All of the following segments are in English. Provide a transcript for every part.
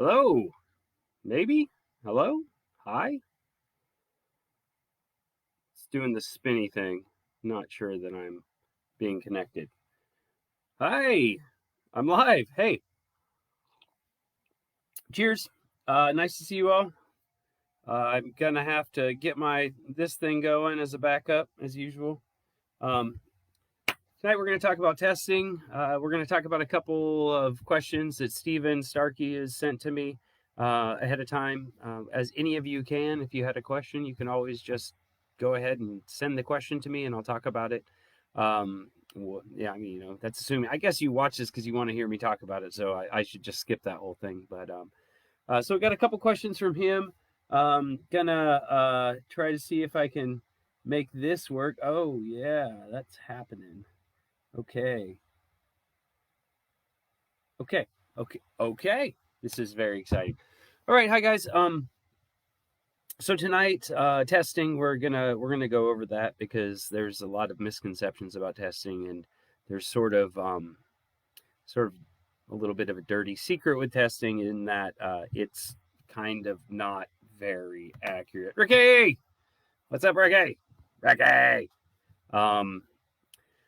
Hello? Maybe? Hello? Hi? It's doing the spinny thing. Not sure that I'm being connected. Hi! I'm live. Hey, cheers. Nice to see you all. I'm gonna have to get this thing going as a backup, as usual. Um, Tonight we're going to talk about testing. We're going to talk about a couple of questions that Steven Starkey has sent to me ahead of time. As any of you can, if you had a question, you can always just go ahead and send the question to me and I'll talk about it. Yeah, I mean, that's assuming, I guess you watch this because you want to hear me talk about it, so I should just skip that whole thing. So we got a couple questions from him. Gonna try to see if I can make this work. Oh, yeah, that's happening. Okay. Okay. Okay. This is very exciting. All right, hi guys. So tonight, testing, we're gonna go over that because there's a lot of misconceptions about testing, and there's sort of a little bit of a dirty secret with testing in that it's kind of not very accurate. Ricky, what's up, Ricky? Ricky. Um,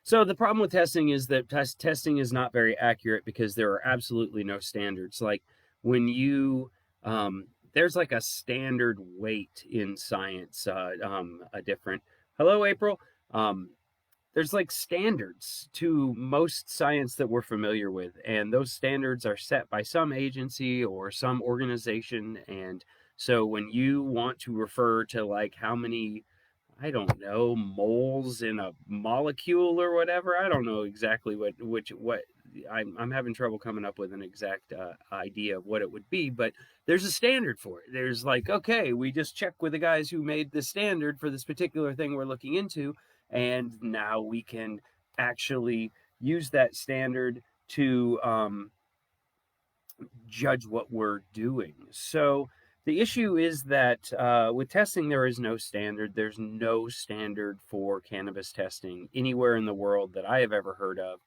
So the problem with testing is that testing is not very accurate because there are absolutely no standards. Like when you there's like a standard weight in science, a different. Hello, April. Um, there's like standards to most science that we're familiar with, and those standards are set by some agency or some organization. And so when you want to refer to like how many, I don't know, moles in a molecule or whatever. I don't know exactly what I'm having trouble coming up with an exact idea of what it would be, but there's a standard for it. There's like, okay, we just check with the guys who made the standard for this particular thing we're looking into, and now we can actually use that standard to judge what we're doing. So the issue is that with testing, there is no standard. There's no standard for cannabis testing anywhere in the world that I have ever heard of.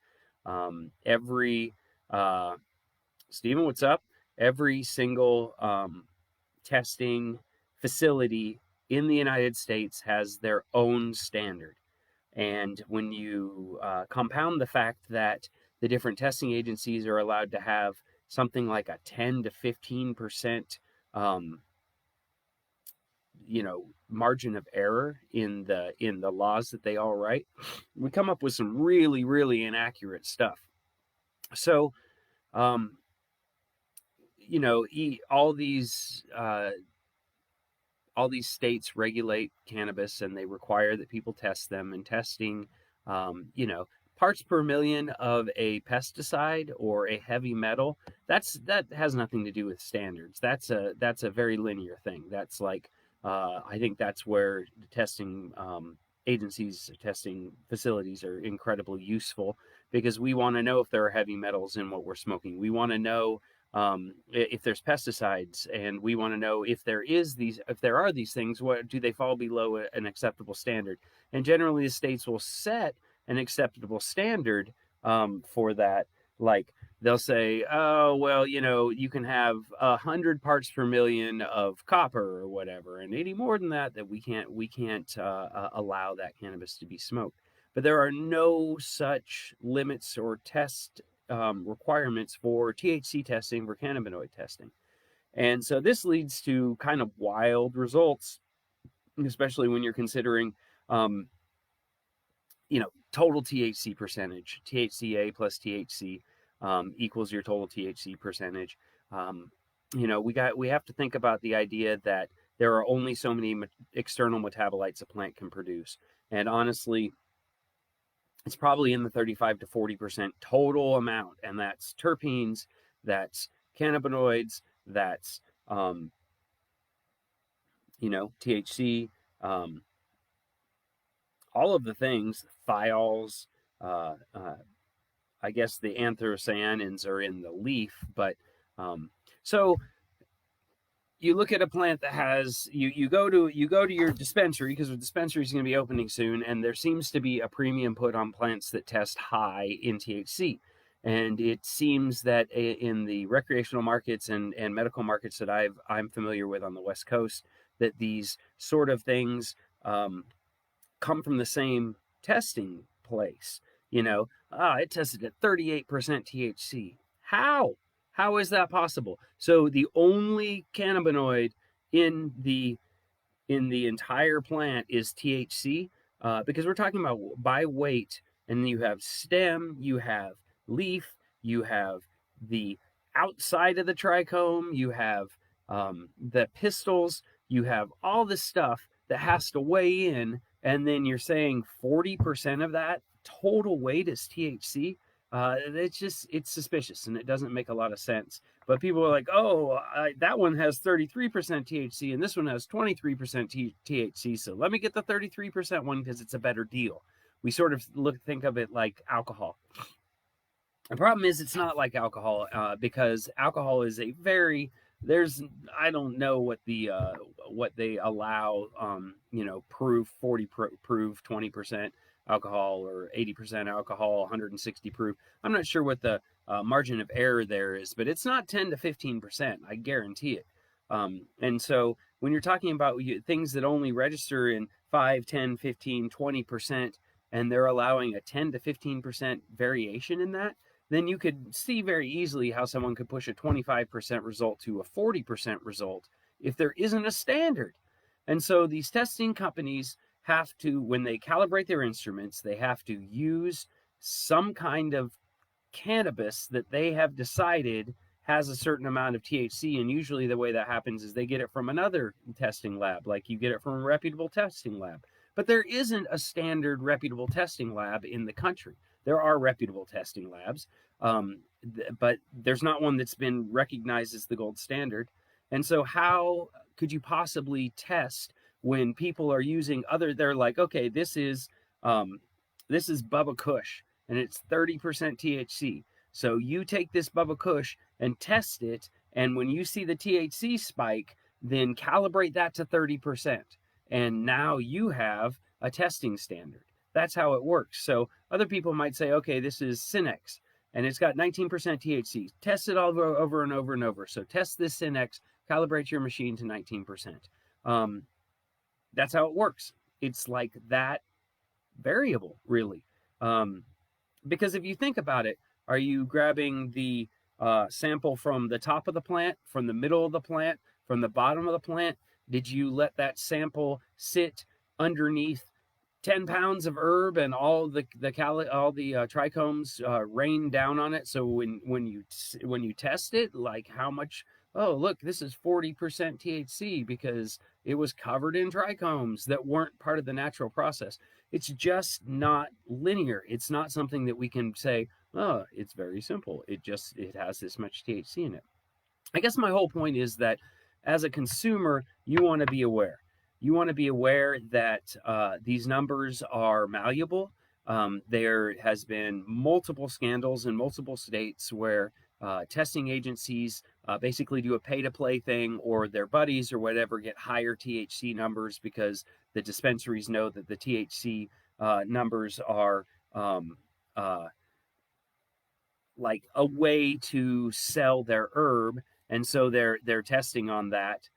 Every Stephen, what's up? Every single testing facility in the United States has their own standard. And when you compound the fact that the different testing agencies are allowed to have something like a 10 to 15% um, margin of error in the laws that they all write, we come up with some really inaccurate stuff. So um, all these states regulate cannabis and they require that people test them, and testing, um, you know, parts per million of a pesticide or a heavy metal, that has nothing to do with standards. That's a very linear thing. That's like, I think that's where the testing agencies, testing facilities are incredibly useful, because we want to know if there are heavy metals in what we're smoking. We want to know if there's pesticides, and we want to know if there are these things, what do they fall below an acceptable standard. And generally the states will set an acceptable standard for that. Like they'll say, oh well, you can have 100 parts per million of copper or whatever, and any more than that we can't allow that cannabis to be smoked. But there are no such limits or test requirements for THC testing, for cannabinoid testing. And so this leads to kind of wild results, especially when you're considering, um, total THC percentage. THCA plus THC equals your total THC percentage. Um, we have to think about the idea that there are only so many external metabolites a plant can produce. And honestly, it's probably in the 35 to 40% total amount, and that's terpenes, that's cannabinoids, that's THC, um, all of the things, thiols. I guess the anthocyanins are in the leaf, but so you look at a plant that has, you go to your dispensary, because the dispensary is going to be opening soon, and there seems to be a premium put on plants that test high in THC. And it seems that in the recreational markets and medical markets that I'm familiar with on the West Coast, that these sort of things um, come from the same testing place. It tested at 38% THC. How? How is that possible? So the only cannabinoid in the entire plant is THC, because we're talking about by weight, and you have stem, you have leaf, you have the outside of the trichome, you have the pistils, you have all this stuff that has to weigh in, and then you're saying 40% of that total weight is THC. It's suspicious, and it doesn't make a lot of sense. But people are like, oh, that one has 33% THC and this one has 23% THC. So let me get the 33% one because it's a better deal. We sort of think of it like alcohol. The problem is it's not like alcohol, because alcohol is a very there's I don't know what they allow, proof 40 proof 20% alcohol or 80% alcohol 160 proof. I'm not sure what the margin of error there is, but it's not 10 to 15%. I guarantee it. And so when you're talking about things that only register in 5, 10, 15, 20%, and they're allowing a 10 to 15% variation in that, then you could see very easily how someone could push a 25% result to a 40% result if there isn't a standard. And so these testing companies have to, when they calibrate their instruments, they have to use some kind of cannabis that they have decided has a certain amount of THC. And usually the way that happens is they get it from another testing lab, like you get it from a reputable testing lab. But there isn't a standard reputable testing lab in the country. There are reputable testing labs, but there's not one that's been recognized as the gold standard. And so how could you possibly test when people are using they're like, okay, this is Bubba Kush and it's 30% THC. So you take this Bubba Kush and test it, and when you see the THC spike, then calibrate that to 30%. And now you have a testing standard. That's how it works. So other people might say, okay, this is Cinex and it's got 19% THC. Test it all over and over and over. So test this Cinex, calibrate your machine to 19%. That's how it works. It's like that variable, really. Because if you think about it, are you grabbing the sample from the top of the plant, from the middle of the plant, from the bottom of the plant? Did you let that sample sit underneath 10 pounds of herb and all the trichomes rain down on it? So when you test it, like how much? Oh, look, this is 40% THC because it was covered in trichomes that weren't part of the natural process. It's just not linear. It's not something that we can say, oh, it's very simple. It has this much THC in it. I guess my whole point is that as a consumer, you want to be aware. You want to be aware that these numbers are malleable. There has been multiple scandals in multiple states where testing agencies basically do a pay-to-play thing, or their buddies or whatever get higher THC numbers because the dispensaries know that the THC numbers are like a way to sell their herb, and so they're testing on that.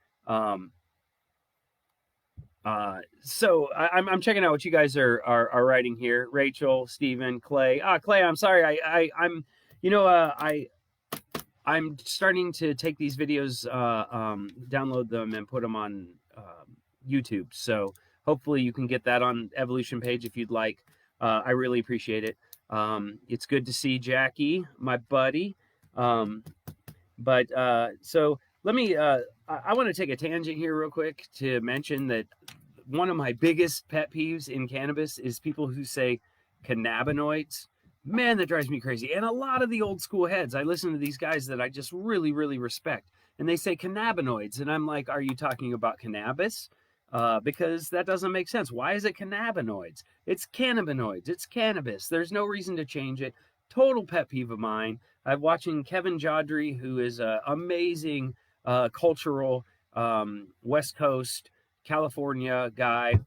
So I'm checking out what you guys are writing here. Rachel, Stephen, Clay. Clay, I'm sorry. I'm starting to take these videos, download them, and put them on YouTube. So hopefully you can get that on Evolution page if you'd like. I really appreciate it. It's good to see Jackie, my buddy. So let me. I want to take a tangent here real quick to mention that one of my biggest pet peeves in cannabis is people who say cannabinoids. Man, that drives me crazy. And a lot of the old school heads, I listen to these guys that I just really, really respect, and they say cannabinoids. And I'm like, are you talking about cannabis? Because that doesn't make sense. Why is it cannabinoids? It's cannabinoids. It's cannabis. There's no reason to change it. Total pet peeve of mine. I'm watching Kevin Jodry, who is an amazing cultural West Coast California guy.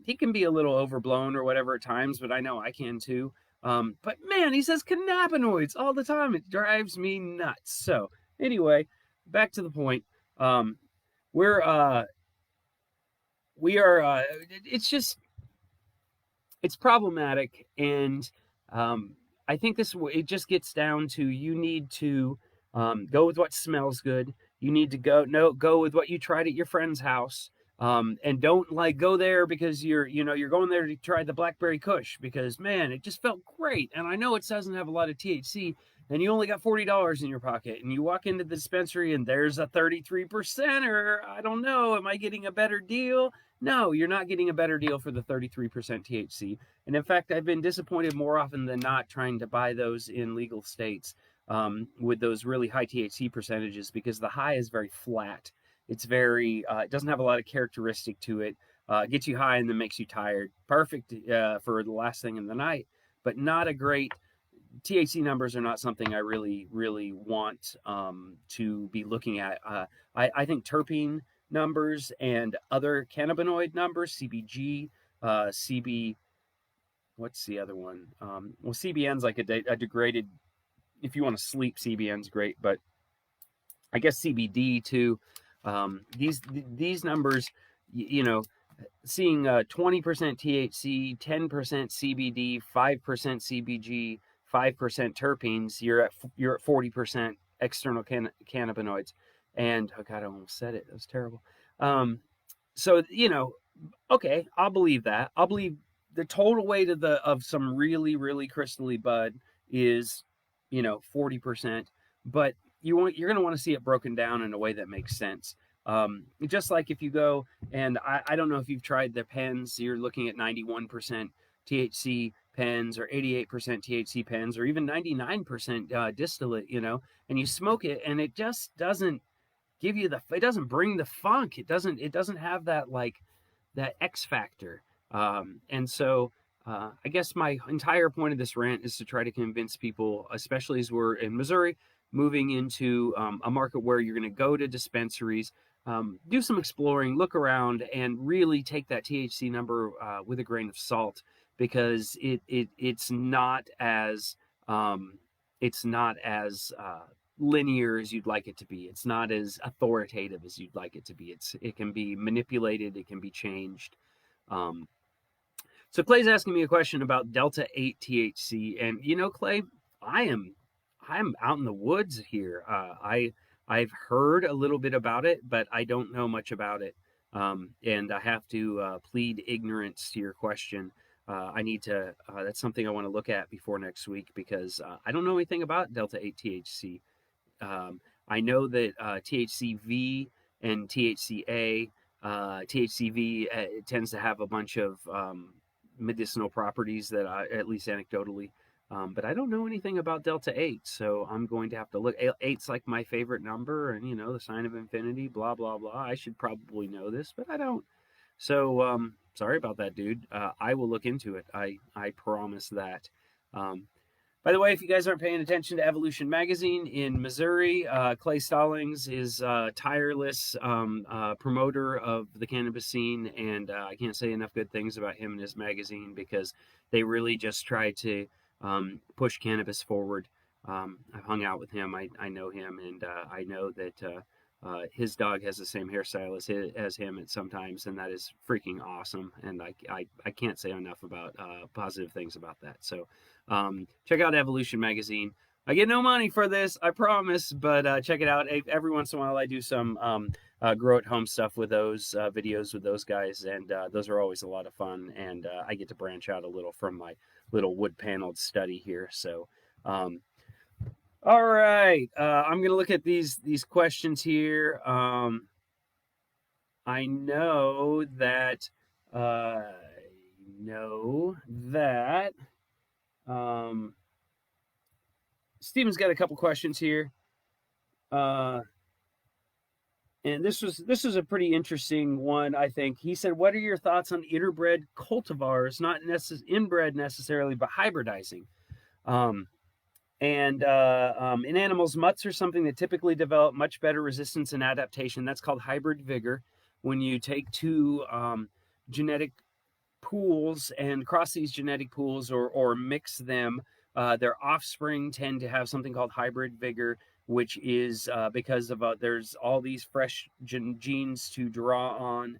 He can be a little overblown or whatever at times, but I know I can too. But man, he says cannabinoids all the time. It drives me nuts. So anyway, back to the point. Um, we're we are. It's just it's problematic, and I think this it just gets down to you need to go with what smells good. You need to go with what you tried at your friend's house, and don't like go there because you're going there to try the blackberry Kush because man it just felt great, and I know it doesn't have a lot of THC. And you only got $40 in your pocket, and you walk into the dispensary, and there's a 33%, or I don't know, am I getting a better deal? No, you're not getting a better deal for the 33% THC. And in fact, I've been disappointed more often than not trying to buy those in legal states with those really high THC percentages because the high is very flat. It's very, it doesn't have a lot of characteristic to it. Gets you high and then makes you tired. Perfect for the last thing in the night, but not a great. THC numbers are not something I really, really want to be looking at. I think terpene numbers and other cannabinoid numbers, CBG, CB, what's the other one? Well, CBN's like a degraded, if you want to sleep, CBN's great, but I guess CBD too. These numbers, you know, seeing 20% THC, 10% CBD, 5% CBG, 5% terpenes, you're at 40% external cannabinoids. And oh god, I almost said it. That was terrible. So okay, I'll believe that. I'll believe the total weight of some really really crystally bud is 40%, but you're going to want to see it broken down in a way that makes sense. Just like if you go and I don't know if you've tried the pens, you're looking at 91% THC pens or 88% THC pens or even 99% distillate, and you smoke it and it just doesn't give you it doesn't bring the funk. It doesn't have that that X factor. And so I guess my entire point of this rant is to try to convince people, especially as we're in Missouri, moving into a market where you're going to go to dispensaries, do some exploring, look around, and really take that THC number with a grain of salt because it's not as linear as you'd like it to be. It's not as authoritative as you'd like it to be. It can be manipulated. It can be changed. So Clay's asking me a question about Delta 8 THC, and Clay, I'm out in the woods here. I've heard a little bit about it, but I don't know much about it, and I have to plead ignorance to your question. I need to. That's something I want to look at before next week because I don't know anything about Delta 8 THC. I know that THCV and THCA, THCV tends to have a bunch of medicinal properties that at least anecdotally, but I don't know anything about Delta 8, so I'm going to have to look. 8's like my favorite number, and the sign of infinity, blah blah blah. I should probably know this, but I don't. So sorry about that, dude. I will look into it. I promise that. By the way, if you guys aren't paying attention to Evolution Magazine in Missouri, Clay Stallings is a tireless promoter of the cannabis scene, and I can't say enough good things about him and his magazine because they really just try to push cannabis forward. I've hung out with him. I know him, and I know that his dog has the same hairstyle as him at sometimes, and that is freaking awesome. And I can't say enough about positive things about that. So check out Evolution Magazine. I get no money for this, I promise, but check it out. Every once in a while, I do some grow at home stuff with those videos with those guys, and those are always a lot of fun. And I get to branch out a little from my little wood paneled study here. So all right, I'm gonna look at these questions here. I know that Steven's got a couple questions here, and this was a pretty interesting one. I think he said, "What are your thoughts on interbred cultivars, not inbred necessarily, but hybridizing?" And in animals, mutts are something that typically develop much better resistance and adaptation. That's called hybrid vigor. When you take two genetic pools and cross these genetic pools or mix them, their offspring tend to have something called hybrid vigor, which is because of there's all these fresh genes to draw on.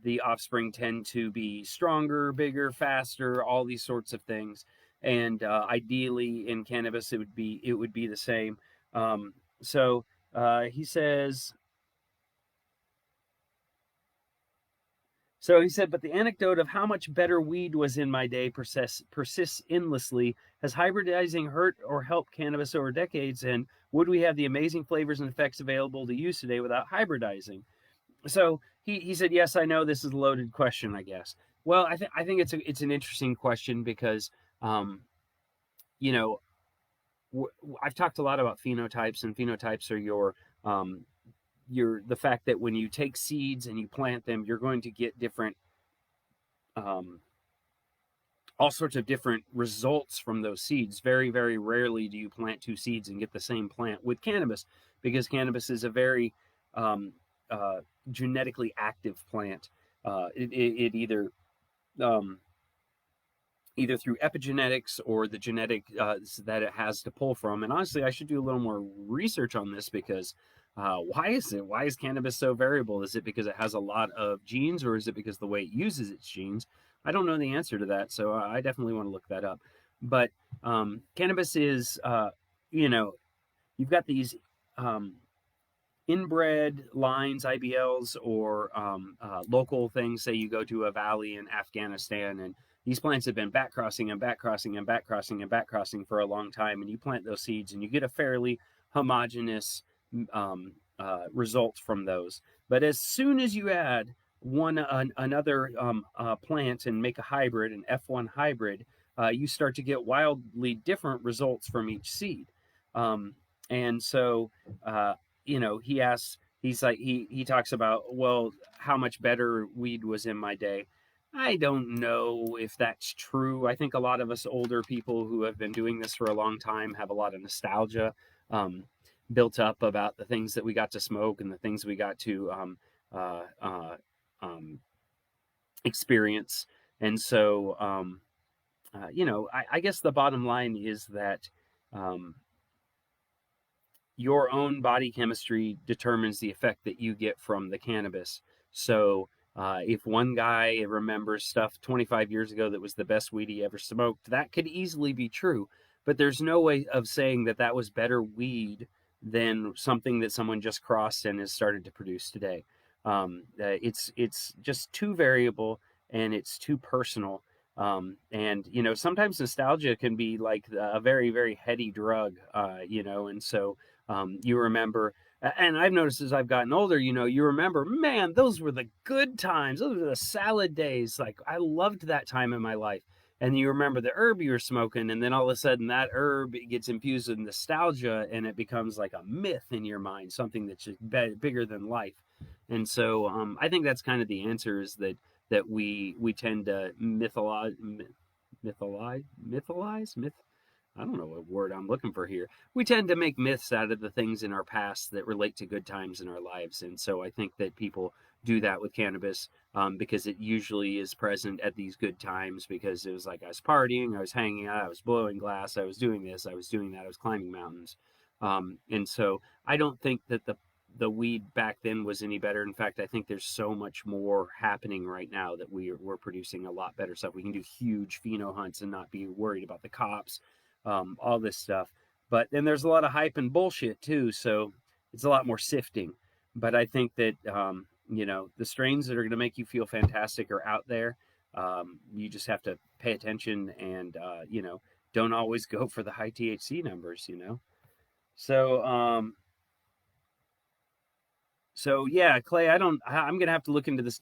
The offspring tend to be stronger, bigger, faster, all these sorts of things. And ideally, in cannabis, it would be the same. So he says, So he said, but the anecdote of how much better weed was in my day persists endlessly. Has hybridizing hurt or helped cannabis over decades? And would we have the amazing flavors and effects available to use today without hybridizing? So he said, yes, I know this is a loaded question, I guess. Well, I think it's an interesting question because, um, you know, I've talked a lot about phenotypes, and phenotypes are um, the fact that when you take seeds and you plant them, you're going to get different um, all sorts of different results from those seeds. Very, very rarely do you plant two seeds and get the same plant with cannabis, because cannabis is a very um, uh, genetically active plant. It um, either through epigenetics or the genetic that it has to pull from. And honestly, I should do a little more research on this because why is cannabis so variable? Is it because it has a lot of genes, or is it because the way it uses its genes? I don't know the answer to that, so I definitely want to look that up. But cannabis is, you know, you've got these um, inbred lines, IBLs, or local things. Say you go to a valley in Afghanistan, and these plants have been back crossing and back crossing and back crossing and back crossing for a long time, and you plant those seeds, and you get a fairly homogeneous result from those. But as soon as you add another plant and make a hybrid, an F1 hybrid, you start to get wildly different results from each seed. Um, and so he asks, he talks about, well, how much better weed was in my day. I don't know if that's true. I think a lot of us older people who have been doing this for a long time have a lot of nostalgia um, built up about the things that we got to smoke and the things we got to uh, uh, um, experience. And so, I guess the bottom line is that um, your own body chemistry determines the effect that you get from the cannabis. So, if one guy remembers stuff 25 years ago that was the best weed he ever smoked, that could easily be true. But there's no way of saying that that was better weed than something that someone just crossed and has started to produce today. It's just too variable, and it's too personal. And sometimes nostalgia can be like a very, very heady drug. And so you remember, and I've noticed as I've gotten older, you remember, man, those were the good times. Those were the salad days. Like, I loved that time in my life. And you remember the herb you were smoking, and then all of a sudden that herb gets infused with nostalgia, and it becomes like a myth in your mind, something that's just bigger than life. And so I think that's kind of the answer, is that we tend to myth. I don't know what word I'm looking for here. We tend to make myths out of the things in our past that relate to good times in our lives. And so I think that people do that with cannabis, because it usually is present at these good times, because it was like I was partying, I was hanging out, I was blowing glass, I was doing this, I was doing that, I was climbing mountains. And so I don't think that the weed back then was any better. In fact, I think there's so much more happening right now that we're producing a lot better stuff. We can do huge pheno hunts and not be worried about the cops, all this stuff. But then there's a lot of hype and bullshit too, so it's a lot more sifting. But I think that the strains that are going to make you feel fantastic are out there. You just have to pay attention, and don't always go for the high THC numbers. So yeah, Clay, I'm gonna have to look into this